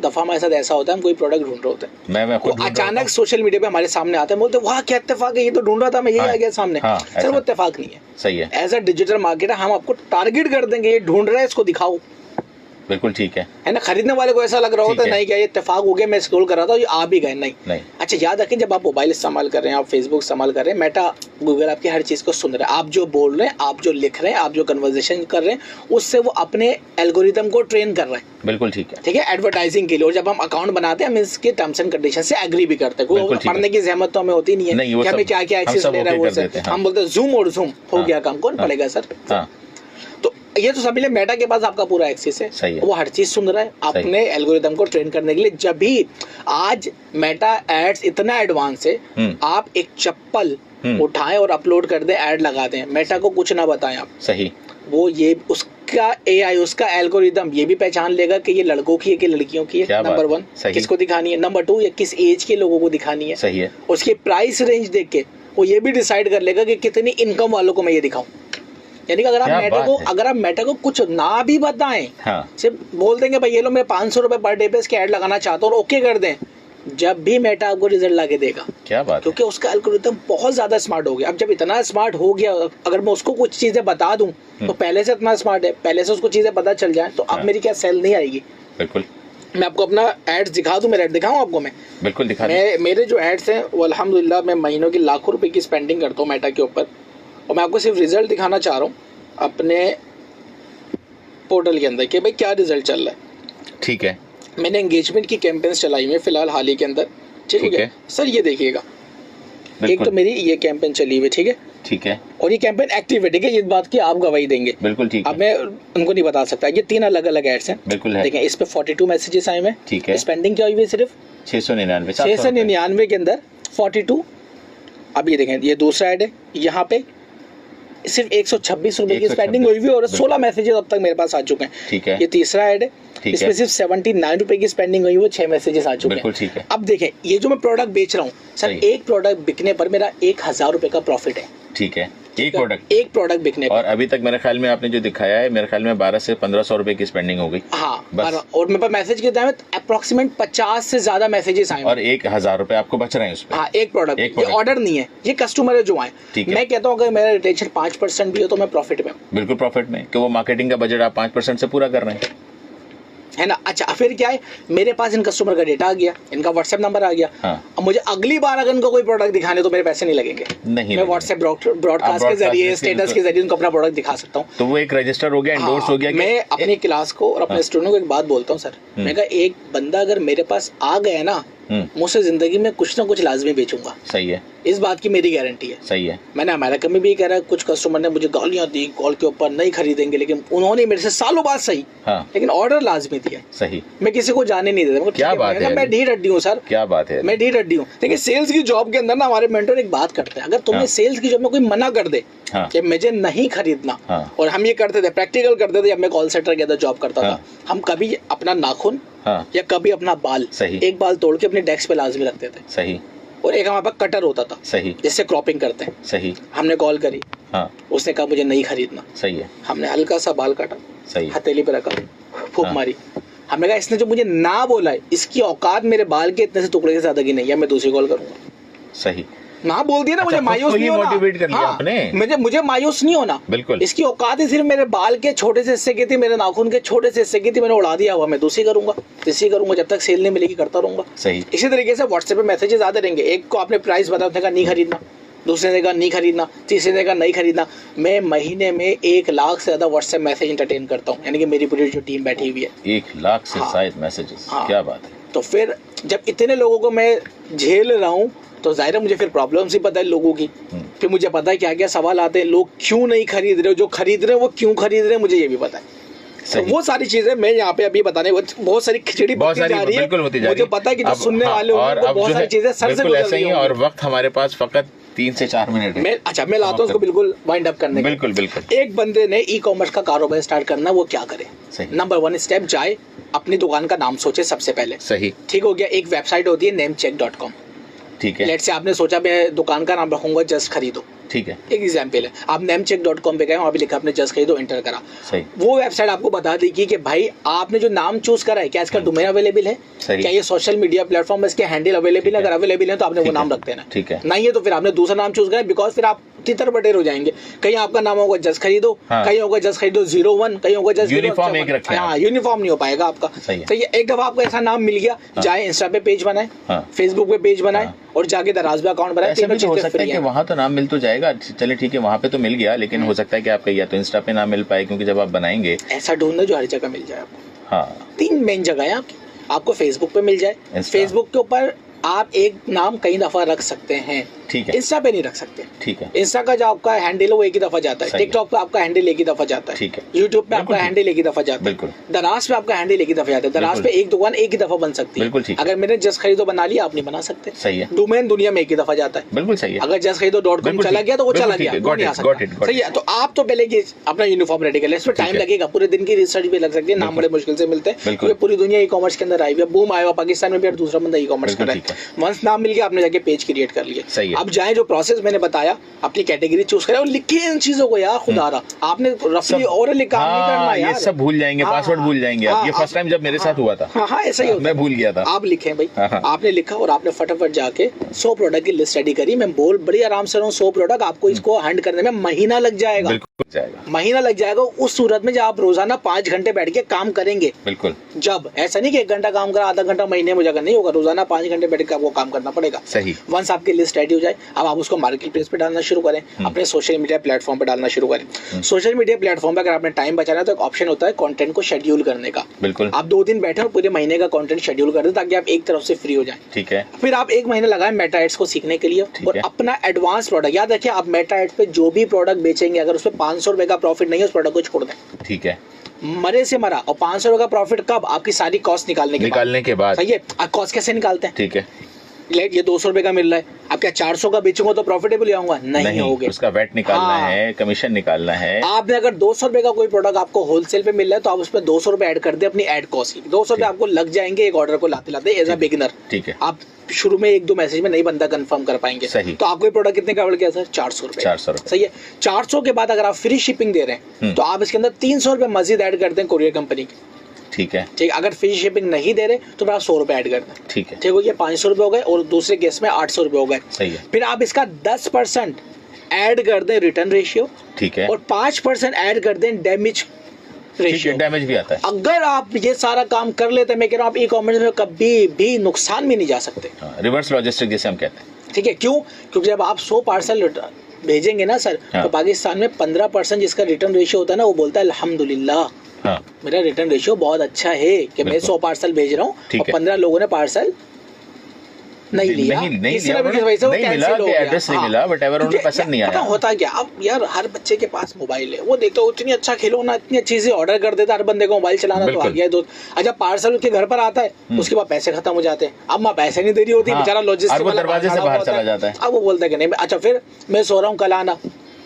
दफा हमारे साथ ऐसा होता है, हम कोई प्रोडक्ट ढूंढ रहे होते हैं, मैं अचानक सोशल मीडिया पे हमारे सामने आते हैं, बोलते वाह क्या इत्तेफाक है, ये तो ढूंढ रहा था मैं, यही आ गया सामने। सर वो इत्तेफाक नहीं है, सही है। एज अ डिजिटल मार्केटर हम आपको टारगेट कर देंगे, ये ढूंढ रहा है, इसको दिखाओ, बिल्कुल ठीक है ना। खरीदने वाले को ऐसा लग रहा होता है नहीं क्या ये इत्तेफाक हो गया, मैं स्क्रॉल कर रहा था, ये आ भी गए, नहीं। अच्छा याद रखें, जब आप मोबाइल इस्तेमाल कर रहे हैं, आप फेसबुक इस्तेमाल कर रहे हैं, मेटा गूगल आपकी हर चीज को सुन रहे हैं, आप जो बोल रहे हैं, आप जो लिख रहे हैं, आप जो कन्वर्सेशन कर रहे हैं, उससे वो अपने एल्गोरिदम को ट्रेन कर रहे हैं। बिल्कुल ठीक है, ठीक है, एडवर्टाइजिंग के लिए। और जब हम अकाउंट बनाते हैं, हम इसके टर्म्स एंड कंडीशन से एग्री भी करते हैं, कोई पढ़ने की जहमत तो हमें होती नहीं है कि हमें क्या क्या एक्सेस ले रहा है वो, हम बोलते हैं जूम और जूम हो गया काम, कौन पढ़ेगा सर? तो ये तो समझ ले मेटा के पास आपका पूरा एक्सेस है, वो हर चीज सुन रहा है अपने एल्गोरिदम को ट्रेन करने के लिए। जब भी आज मेटा एड्स इतना एडवांस है, आप एक चप्पल उठाएं और अपलोड कर दें, ऐड लगा दें, मेटा को कुछ ना बताएं आप, सही, वो ये उसका एआई, उसका एल्गोरिदम ये भी पहचान लेगा कि ये लड़कों की है कि लड़कियों की है। नंबर 1 किसको दिखानी है, नंबर 2 ये किस एज के लोगों को दिखानी है, सही है। उसकी प्राइस रेंज देख के वो ये भी डिसाइड कर लेगा कि कितनी इनकम वालों को मैं ये दिखाऊं। यानी कि अगर आप मेटा को कुछ ना भी बताएं, सिर्फ बोल देंगे भाई ये लो मैं 500 रुपए पर डे पे इसके ऐड लगाना चाहता हूँ और ओके कर दें, जब भी मेटा आपको रिजल्ट लाके देगा। क्या बात, क्योंकि उसका एल्गोरिथम बहुत ज्यादा स्मार्ट हो गया। अब जब इतना स्मार्ट हो गया, अगर मैं उसको कुछ चीजें बता दूं तो पहले से इतना स्मार्ट है, पहले से उसको चीजें पता चल जाए, तो अब मेरी क्या सेल नहीं आएगी? बिल्कुल। मैं आपको अपना एड्स दिखा दूं, मेरे एड दिखाऊं आपको? मैं बिल्कुल दिखा। मेरे जो एड्स हैं वो अल्हम्दुलिल्लाह मैं महीनों की लाखों रुपए की स्पेंडिंग करता हूँ मेटा के ऊपर, और मैं आपको सिर्फ रिजल्ट दिखाना चाह रहा हूँ अपने पोर्टल के अंदर कि भाई क्या रिजल्ट चल रहा है। ठीक है, मैंने एंगेजमेंट की कैंपेन्स चलाई हुई फिलहाल हाल ही के अंदर। ठीक है सर, ये देखिएगा, एक तो मेरी ये कैंपेन चली हुई, ठीक है, ठीक है, और ये कैंपेन एक्टिव है, ठीक है, ये बात की आप गवाही देंगे। बिल्कुल ठीक है। अब मैं उनको नहीं बता सकता, ये 3 अलग अलग एड्स हैं। बिल्कुल है। देखें इस पे 42 मैसेजेस आए हैं। ठीक है। स्पेंडिंग क्या हुई है? सिर्फ 699 के अंदर 42। अब ये देखें, ये दूसरा ऐड है, यहाँ पे सिर्फ 126 रुपए की स्पेंडिंग हुई हुई और 16 मैसेजेस अब तक मेरे पास आ चुके हैं। ठीक है। ये तीसरा ऐड है, इसमें सिर्फ 79 रुपए की स्पेंडिंग हुई है, 6 मैसेजेस आ चुके हैं। ठीक है। अब देखें, ये जो मैं प्रोडक्ट बेच रहा हूँ सर, एक प्रोडक्ट बिकने पर मेरा 1000 रुपए का प्रॉफिट है। ठीक है, एक प्रोडक्ट बिकने पर। और अभी तक मेरे ख्याल में आपने जो दिखाया है, मेरे ख्याल में 12 से 1500 रुपए की स्पेंडिंग हो गई। हाँ बस। और मेरे पास मैसेज के टाइम अप्रोक्सीमेट 50 से ज्यादा मैसेजेस आए और 1000 रुपए आपको बच रहे हैं उसपे। हाँ, एक प्रोडक्ट, ये ऑर्डर नहीं है, ये कस्टमर है जो आए। मैं कहता हूँ अगर मेरा रिटेंशन 5% भी हो तो मैं प्रॉफिट में, बिल्कुल प्रॉफिट में, कि वो मार्केटिंग का बजट आप 5% से पूरा कर रहे हैं, है ना। अच्छा फिर क्या है, मेरे पास इन कस्टमर का डेटा आ गया, इनका व्हाट्सएप नंबर आ गया। अब मुझे अगली बार अगर इनको कोई प्रोडक्ट दिखाने तो मेरे पैसे नहीं लगेंगे। नहीं, मैं व्हाट्सएप ब्रॉडकास्ट के जरिए, स्टेटस के जरिए उनको अपना प्रोडक्ट दिखा सकता हूँ। तो वो एक रजिस्टर हो गया, एंडोर्स हो गया। मैं अपनी क्लास को और अपने स्टूडेंट को एक बात बोलता हूँ सर, मैं कहा एक बंदा अगर मेरे पास आ गया ना, मुझसे जिंदगी में कुछ ना कुछ लाजमी बेचूंगा। सही है, इस बात की मेरी गारंटी है। सही है। मैंने अमेरिका में भी कह रहा है, कुछ कस्टमर ने मुझे गालियां दी कॉल के ऊपर, नहीं खरीदेंगे, लेकिन उन्होंने मेरे से सालों बाद सही, लेकिन ऑर्डर लाजमी दिया। सही, मैं किसी को जाने नहीं देता। क्या बात है, मैं ढीठ हड्डी हूँ सर। क्या बात है, मैं ढीठ हड्डी हूँ। देखिए सेल्स की जॉब के अंदर ना हमारे मेंटर एक बात करते हैं, अगर तुम्हें सेल्स की जॉब में कोई मना कर दे कि मुझे नहीं खरीदना, और हम ये करते थे, प्रैक्टिकल करते थे, जब मैं कॉल सेंटर के अंदर जॉब करता था, हम कभी अपना नाखून या कभी अपना बाल, एक बाल तोड़ के अपने डेस्क पे लाजमी रखते थे। सही। और एक हमारे पास कटर होता था, सही, जिससे क्रॉपिंग करते हैं। सही। हमने कॉल करी, उसने कहा मुझे नहीं खरीदना। सही है। हमने हल्का सा बाल काटा, सही, हथेली पे रखा, फूंक मारी। हमने कहा इसने जो मुझे ना बोला है, इसकी औकात मेरे बाल के इतने से टुकड़े से ज्यादा की नहीं है, मैं दूसरी कॉल करूंगा। सही, ना बोल दिया ना। मुझे मायूस नहीं होना, मोटिवेट कर लिया आपने। मुझे मायूस नहीं होना। बिल्कुल। इसकी औकात ही सिर्फ मेरे बाल के छोटे से हिस्से की थी, मेरे नाखून के छोटे से हिस्से की थी, मैंने उड़ा दिया हुआ, मैं दूसरी करूंगा, तीसरी करूंगा, जब तक सेल नहीं मिलेगी करता रहूंगा। सही। इसी तरीके से व्हाट्सएप पे मैसेजेस आते रहेंगे, एक को आपने प्राइस बताया, उसने कहा नहीं खरीदना, दूसरे ने कहा नहीं खरीदना, तीसरे ने कहा नहीं खरीदना। मैं महीने में 1 लाख से ज्यादा व्हाट्सएप मैसेज एंटरटेन करता हूँ, यानी कि मेरी पूरी जो टीम बैठी हुई है 1 लाख से शायद मैसेजेस। क्या बात है। तो फिर जब इतने लोगों को मैं झेल रहा हूँ तो जाहिर है मुझे फिर प्रॉब्लम्स ही पता है लोगों की। फिर मुझे पता है क्या क्या सवाल आते हैं, लोग क्यों नहीं खरीद रहे, जो खरीद रहे हैं वो क्यों खरीद रहे हैं, मुझे ये भी पता है। तो वो सारी चीजें मैं यहाँ पे अभी बताने, बहुत सारी खिचड़ी बढ़ती जा रही है, मुझे पता है कि जो सुनने वाले होंगे बहुत सारी चीजें सर से गुजर रही हैं। और वक्त हमारे पास फकत 3 से 4 मिनट है। अच्छा मैं लाता हूँ उसको बिल्कुल वाइंड अप करने। बिल्कुल बिल्कुल। एक बंदे ने ई कॉमर्स का कारोबार स्टार्ट करना, वो क्या करे? नंबर 1 स्टेप, जाए अपनी दुकान का नाम सोचे सबसे पहले। सही, ठीक हो गया। एक वेबसाइट होती है namecheck.com, ठीक है। लेट से आपने सोचा मैं दुकान का नाम रखूंगा जस्ट खरीदो, ठीक है, एक एग्जांपल है। आप namecheck.com पे गए, वहाँ पे लिखा आपने जस्ट खरीदो, एंटर करा, सही। वो वेबसाइट आपको बता देगी कि भाई आपने जो नाम चूज करा है क्या इसका डोमेन अवेलेबल है, क्या ये सोशल मीडिया प्लेटफॉर्म में इसके हैंडल अवेलेबल है, अगर अवेलेबल है तो आपने वो नाम रख देना, ठीक है। नहीं है तो फिर आपने दूसरा नाम चूज करा, बिकॉज फिर आप तितर बटेर हो जाएंगे। कहीं आपका नाम होगा जस्ट खरीदो, कहीं होगा जस्ट खरीदो 01, कहीं होगा जस्ट यूनिफॉर्म एक रखें। हाँ, यूनिफॉर्म नहीं हो पाएगा आपका। तो ये एक दफा आपको ऐसा नाम मिल गया, जाए इंस्टा पे पेज बनाए, फेसबुक पे पेज बनाए और जाके दराज पे अकाउंट बनाए। ऐसा भी हो सकता है कि वहाँ तो नाम मिल तो जाएगा, चले ठीक है, वहाँ पे तो मिल गया, लेकिन हो सकता है कि आपका या तो इंस्टा पे ना मिल पाए, क्योंकि जब आप बनाएंगे ऐसा ढूंढना जो हर जगह मिल जाए आपको। हाँ, 3 मेन जगह है आपकी, आपको फेसबुक पे मिल जाए, फेसबुक के ऊपर आप एक नाम कई दफा रख सकते हैं, ठीक है। इंस्टा पे नहीं रख सकते, ठीक है। इंस्टा का जो आपका हैंडल है वो एक ही दफा जाता है, टिकटॉक पे आपका हैंडल एक ही दफा जाता है, ठीक है। यूट्यूब पे आपका हैंडल एक ही दफा जाता है, दराज पे आपका हैंडल एक ही दफा जाता है। दराज पे एक दुकान एक ही दफा बन सकती है। अगर मैंने जस्ट खरीदो बना लिया, आप नहीं बना सकते, सही है। डोमेन दुनिया में एक ही दफा जाता है, बिल्कुल सही है। अगर जस्ट खरीदो.com चला गया तो वो चला गया, नहीं आ सकता, सही है। तो आप तो पहले अपना यूनिफॉर्म रेडी कर ले, इसमें टाइम लगेगा, पूरे दिन की रिसर्च भी लग सकती है, नाम बड़े मुश्किल से मिलते हैं। पूरी दुनिया ई कॉमर्स के अंदर आई हुई, बूम आया, पाकिस्तान में भी दूसरा बंदा ई कॉमर्स कर रहा है। वंस नाम मिल गया, आपने जाके पेज क्रिएट कर लिया। अब जाए जो प्रोसेस मैंने बताया, अपनी कैटेगरी चूज करें और लिखिए इन चीजों को यार, खुदारा आपने रफली ओरली काम नहीं करना यार, ये सब भूल जाएंगे, पासवर्ड भूल जाएंगे। ये फर्स्ट टाइम जब मेरे साथ हुआ था, हाँ ऐसा ही होता, मैं भूल गया था। आप लिखे भाई, आपने लिखा और आपने फटाफट जाके 100 प्रोडक्ट की लिस्ट रेडी करी। मैं बोल बड़ी आराम से रहा हूँ, 100 प्रोडक्ट आपको इसको हैंड करने में महीना लग जाएगा, महीना लग जाएगा। उस सूरत में जब आप रोजाना 5 घंटे बैठ के काम करेंगे, बिल्कुल, जब ऐसा नहीं कि 1 घंटा काम करा, आधा घंटा महीने में जाकर नहीं होगा, रोजाना 5 घंटे बैठ के आपको काम करना पड़ेगा, सही। वंस आपकी लिस्ट रेडी हो जाए, अब आप उसको मार्केट प्लेस पे डालना शुरू करें, अपने सोशल मीडिया प्लेटफॉर्म पे डालना शुरू करें। सोशल मीडिया प्लेटफॉर्म पे अगर आपने टाइम बचाना है तो एक ऑप्शन होता है कंटेंट को शेड्यूल करने का, बिल्कुल। आप 2 दिन बैठे और पूरे महीने का कंटेंट शेड्यूल कर दें ताकि आप एक तरफ से फ्री हो जाएं, ठीक है। फिर आप 1 महीना लगाएं मेटा एड्स को सीखने के लिए और अपना एडवांस प्रोडक्ट, याद रखिए आप मेटा एड्स पे जो भी प्रोडक्ट बेचेंगे, अगर उसमें 500 रुपए का प्रॉफिट नहीं है, उस प्रोडक्ट को छोड़ दें, ठीक है। मरे से मरा। और 500 रुपए का प्रॉफिट कब? आपकी सारी कॉस्ट निकालने के बाद, सही है। आप कॉस्ट कैसे निकालते हैं, ठीक है। ये 200 रुपए का मिल रहा है, आप क्या 400 का बेचूंगा तो प्रॉफिटेबल आऊंगा? नहीं होगे, उसका वेट निकालना है, कमीशन निकालना है। आपने अगर 200 रुपए का कोई प्रोडक्ट आपको होलसेल पे मिल रहा है तो आप उसमें 200 रुपए ऐड कर दे अपनी एड कॉस्ट की। 200 रुपए आपको लग जाएंगे एक ऑर्डर को लाते लाते एज अ बिगिनर, ठीक है। आप शुरू में 1-2 मैसेज में नहीं बंदा कंफर्म कर पाएंगे, सही। तो आपको प्रोडक्ट कितने का पड़ गया सर? 400 रुपए, 400 रुपए, सही है। 400 के बाद अगर आप फ्री शिपिंग दे रहे हैं तो आप इसके अंदर 300 रुपए मजीद ऐड कर दें कोरियर कंपनी की, ठीक है, ठीक। अगर फ्री शिपिंग नहीं दे रहे तो आप 100 रुपए ऐड कर दें, ठीक है, ठीक हो गया। 500 रुपए हो गए और दूसरे केस में 800 रुपए हो गए, सही है। फिर आप इसका 10% ऐड कर दें रिटर्न रेशियो, ठीक है, और 5% ऐड कर दें डैमेज रेशियो, डैमेज भी आता है। अगर आप ये सारा काम कर लेते हैं, मैं कह रहा हूँ आप ई कॉमर्स में कभी भी नुकसान में नहीं जा सकते। रिवर्स लॉजिस्टिक जैसे हम कहते हैं, ठीक है। क्यों? क्योंकि जब आप 100 पार्सल भेजेंगे ना सर, तो पाकिस्तान में 15% जिसका रिटर्न रेशियो होता है ना, वो बोलता है अल्हम्दुलिल्लाह, मेरा रिटर्न रेशियो बहुत अच्छा है कि मैं 100 पार्सल भेज रहा हूँ और 15 लोगों ने पार्सल नहीं लिया, नहीं मिला, एड्रेस नहीं मिला, व्हाटएवर, उन्हें पसंद नहीं आया। होता क्या, अब यार हर बच्चे के पास मोबाइल है, वो देखो इतनी अच्छा खिलौना, इतनी अच्छी चीजें ऑर्डर कर देता, हर बंदे को मोबाइल चलाना तो आ गया दो। अच्छा पार्सल उसके घर पर आता है, उसके बाद पैसे खत्म हो जाते हैं, अब माँ पैसे नहीं दे रही होती, बेचारा लॉजिस्टिक दरवाजे से बाहर चला जाता है। अब वो बोलता है कि नहीं, अच्छा फिर मैं सो रहा हूँ, कल आना,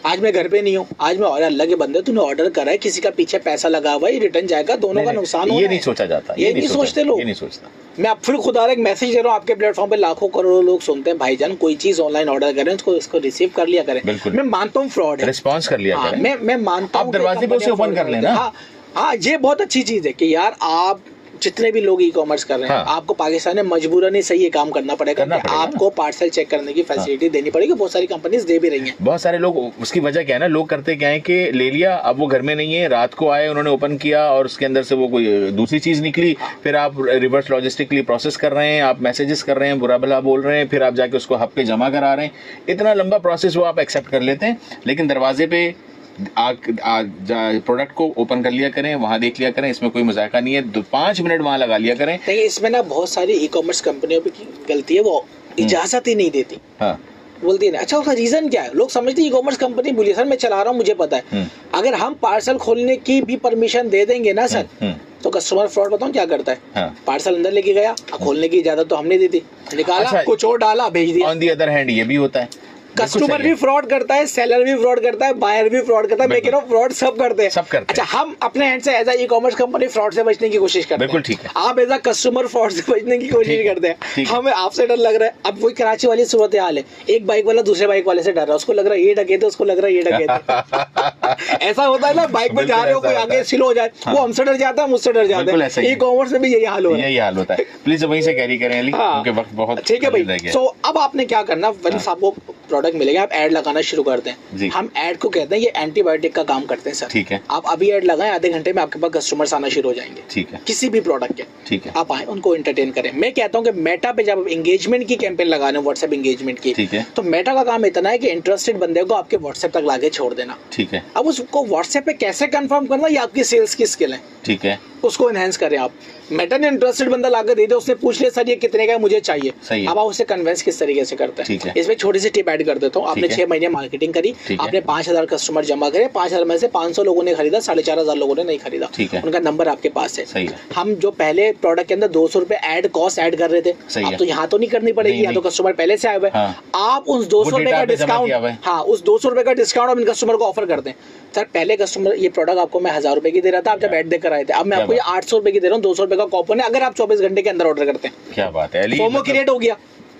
आज मैं घर पे नहीं हूँ, आज मैं और अल्लाह के बंदे तूने ऑर्डर करा है, किसी का पीछे पैसा लगा हुआ है, रिटर्न जाएगा, दोनों का नुकसान हो, ये नहीं सोचा जाता, ये नहीं सोचते लोग, ये नहीं सोचता। मैं अब फिर खुदा एक मैसेज दे रहा हूँ, आपके प्लेटफॉर्म पे लाखों करोड़ों लोग सुनते हैं, भाईजान कोई चीज ऑनलाइन ऑर्डर करें तो इसको रिसीव कर लिया करें। मैं मानता हूँ फ्रॉड है, रिस्पॉन्स कर लिया करें, मैं मानता हूँ, दरवाजे पे उसे ओपन कर लेना। हाँ ये बहुत अच्छी चीज है कि यार आप जितने भी लोग ई कॉमर्स कर रहे हैं, आपको पाकिस्तान में मजबूरन ही सही ये काम करना पड़ेगा, आपको पार्सल चेक करने की फैसिलिटी देनी पड़ेगी। बहुत सारी कंपनीज दे भी रही हैं। बहुत सारे लोग, उसकी वजह क्या है ना, लोग करते क्या है कि ले लिया, अब वो घर में नहीं है, रात को आए, उन्होंने ओपन किया और उसके अंदर से वो कोई दूसरी चीज निकली, फिर आप रिवर्स लॉजिस्टिकली प्रोसेस कर रहे हैं, आप मैसेजेस कर रहे हैं, बुरा भला बोल रहे हैं, फिर आप जाके उसको हब पे जमा करा रहे हैं, इतना लंबा प्रोसेस वो आप एक्सेप्ट कर लेते हैं। लेकिन दरवाजे पे प्रोडक्ट को ओपन कर लिया करें, वहां देख लिया करें, इसमें कोई मजाका नहीं है, 5 मिनट वहां लगा लिया करें। इसमें ना बहुत सारी ई कॉमर्स कंपनियों की गलती है, वो इजाजत ही नहीं देती। हाँ। बोलती है अच्छा उसका रीजन क्या है? लोग समझते ई कॉमर्स कंपनी बोलिए सर मैं चला रहा हूँ मुझे पता है। अगर हम पार्सल खोलने की भी परमिशन दे देंगे ना सर तो कस्टमर फ्रॉड बताऊं क्या करता है? हाँ। पार्सल अंदर लेके गया, खोलने की इजाजत तो हमने दी थी, निकाला अच्छा, कुछ और डाला भेज दिया। ऑन दी अदर हैंड ये भी होता है, कस्टमर भी फ्रॉड करता है, सेलर भी फ्रॉड करता है, बायर भी फ्रॉड करता है। मैं कह रहा हूँ फ्रॉड सब करते हैं, अच्छा हम अपने एंड से as e commerce company fraud से बचने की कोशिश करते हैं। बिल्कुल ठीक है। आप एज अ कस्टमर फ्रॉड से बचने की कोशिश करते हैं, हमें आपसे डर लग रहा है। अब वही कराची वाली सूरत हाल है, एक बाइक वाला दूसरे बाइक वाले से डर रहा है, उसको लग रहा है ये डकैत है, उसको लग रहा है ये डकैत है। ऐसा होता है ना, बाइक में जा रहे हो कोई आगे स्लो हो जाए, वो हमसे डर जाता है, मुझसे डर जाता है। ई कॉमर्स में भी यही हाल होता है। प्लीज वहीं से कैरी करें अली, क्योंकि वक्त बहुत ठीक है भाई। सो अब आपने क्या करना, वंस आपको प्रोडक्ट मिलेगा आप ऐड लगाना शुरू करते हैं। हम ऐड को कहते हैं ये एंटीबायोटिक का काम करते हैं सर। ठीक है। आप अभी ऐड लगाएं, आधे घंटे में आपके पास कस्टमर्स आना शुरू हो जाएंगे। ठीक है। किसी भी प्रोडक्ट के। ठीक है। आप आए उनको एंटरटेन करें। मैं कहता हूं कि मेटा पे जब एंगेजमेंट की कैंपेन लगाने, व्हाट्सएप एंगेजमेंट की, ठीक है, तो मेटा का काम इतना है कि इंटरेस्टेड बंदे को आपके व्हाट्सएप तक लाके छोड़ देना। ठीक है। अब उसको व्हाट्सएप पे कैसे कंफर्म करना, ये आपकी सेल्स की स्किल है। ठीक है। उसको एनहेंस करें आप। मेटा ने इंटरेस्टेड बंदा लाकर दे दिया, उसने पूछ लिया सर ये कितने का है मुझे चाहिए, अब आप उससे कन्विंस किस तरीके से करते हैं। इसमें छोटी सी टिप ऐड कर देता हूँ। आपने 6 महीने मार्केटिंग करी, आपने 5000 कस्टमर जमा करे, 5000 में से 500 लोगों ने खरीदा, 4500 लोगों ने नहीं खरीदा, उनका नंबर आपके पास है। हम जो पहले प्रोडक्ट के अंदर 200 रुपए ऐड कॉस्ट ऐड कर रहे थे, अब तो यहाँ तो नहीं करनी पड़ेगी, यहाँ तो कस्टमर पहले से आए हुए। आप उस 200 रुपए का डिस्काउंट, हाँ उस 200 रुपए का डिस्काउंट आप इन कस्टमर को ऑफर करते हैं। सर पहले कस्टमर ये प्रोडक्ट आपको मैं 1000 रुपए की दे रहा था, आप जब ऐड देकर आए थे, अब मैं आपको ये 800 रुपए की दे रहा हूँ, 200 रुपए का कूपन है, अगर आप 24 घंटे के अंदर ऑर्डर करते हैं। क्या बात है अली, फोमो क्रिएट हो गया।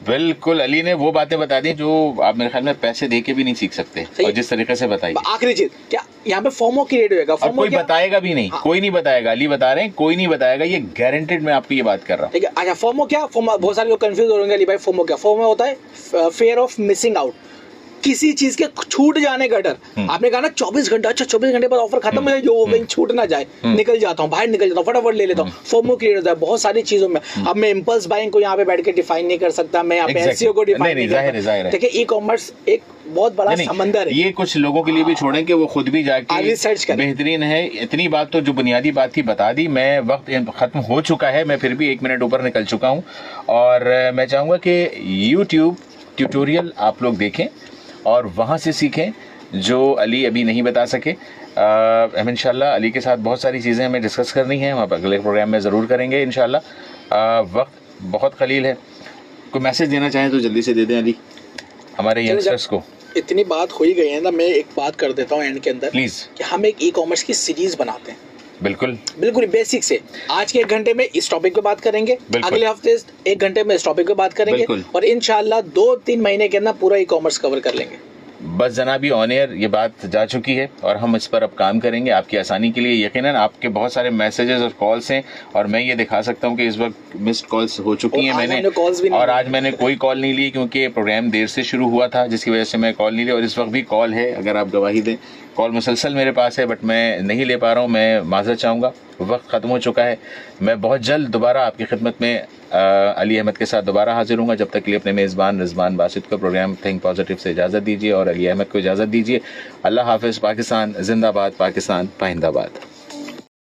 बिल्कुल, अली ने वो बातें बता दी जो आप मेरे ख्याल में पैसे दे के भी नहीं सीख सकते, और जिस तरीके से बताई। आखिरी चीज क्या यहाँ पे फोमो क्रिएट होगा, कोई बताएगा भी नहीं। हाँ। कोई नहीं बताएगा, अली बता रहे हैं कोई नहीं बताएगा, ये गारंटेड मैं आपको ये बात कर रहा हूँ। ठीक है। अच्छा फोमो क्या, फोमो बहुत सारे लोग कंफ्यूज हो रहे हैं अली भाई, फोमो क्या? फोमो होता है फियर ऑफ मिसिंग आउट, किसी चीज के छूट जाने का डर। आपने कहा ना 24 घंटा, अच्छा 24 घंटे बाद ऑफर खत्म है, जो कहीं छूट ना जाए, निकल जाता हूँ, बाहर निकल जाता हूँ, फटाफट ले लेता हूँ। फोमो क्रिएट होता है बहुत सारी चीजों में। अब मैं इंपल्स बाइंग को यहाँ पे बैठ के डिफाइन नहीं कर सकता, मैं यहाँ पे एसईओ को डिफाइन नहीं कर सकता। देखिए ई कॉमर्स एक बहुत बड़ा समंदर है, ये कुछ लोगों के लिए भी छोड़ें कि वो खुद भी जाके रिसर्च करें। बेहतरीन है। इतनी बात तो जो बुनियादी बात थी बता दी। मैं वक्त खत्म हो चुका है, मैं फिर भी 1 मिनट ऊपर निकल चुका हूँ, और मैं चाहूँगा कि यूट्यूब ट्यूटोरियल आप लोग देखें और वहाँ से सीखें जो अली अभी नहीं बता सके। हम इंशाल्लाह अली के साथ बहुत सारी चीज़ें हमें डिस्कस करनी है, हम अगले प्रोग्राम में ज़रूर करेंगे इंशाल्लाह। वक्त बहुत कलील है, कोई मैसेज देना चाहें तो जल्दी से दे दें अली हमारे यंगस्टर्स को। इतनी बात हो ही गई है ना, मैं एक बात कर देता हूँ एंड के अंदर प्लीज़, कि हम एक ई कॉमर्स की सीरीज बनाते हैं। बिल्कुल बिल्कुल बेसिक से। आज के 1 घंटे में इस टॉपिक पे बात करेंगे, अगले हफ्ते 1 घंटे में इस टॉपिक पे बात करेंगे, और इंशाल्लाह 2-3 महीने के अंदर पूरा ई कॉमर्स कवर कर लेंगे। बस जनाबी ऑन एयर ये बात जा चुकी है, और हम इस पर अब काम करेंगे आपकी आसानी के लिए। यकीनन आपके बहुत सारे मैसेजेस और कॉल्स हैं, और मैं ये दिखा सकता हूँ कि इस वक्त मिस्ड कॉल्स हो चुकी हैं मैंने, और आज मैंने कोई कॉल नहीं ली क्योंकि प्रोग्राम देर से शुरू हुआ था, जिसकी वजह से मैं कॉल नहीं ली, और इस वक्त भी कॉल है, अगर आप गवाही दें। कॉल मुसलसल मेरे पास है, बट मैं नहीं ले पा रहा हूँ, मैं माज़रत चाहूँगा, वक्त ख़त्म हो चुका है। मैं बहुत जल्द दोबारा आपकी खिदमत में अली अहमद के साथ दोबारा हाजिर हूँगा। जब तक के लिए अपने मेज़बान रिजवान बासित को प्रोग्राम थिंक पॉजिटिव से इजाज़त दीजिए, और अली अहमद को इजाज़त दीजिए। अल्लाह हाफ़िज़। पाकिस्तान जिंदाबाद, पाकिस्तान पाइंदाबाद।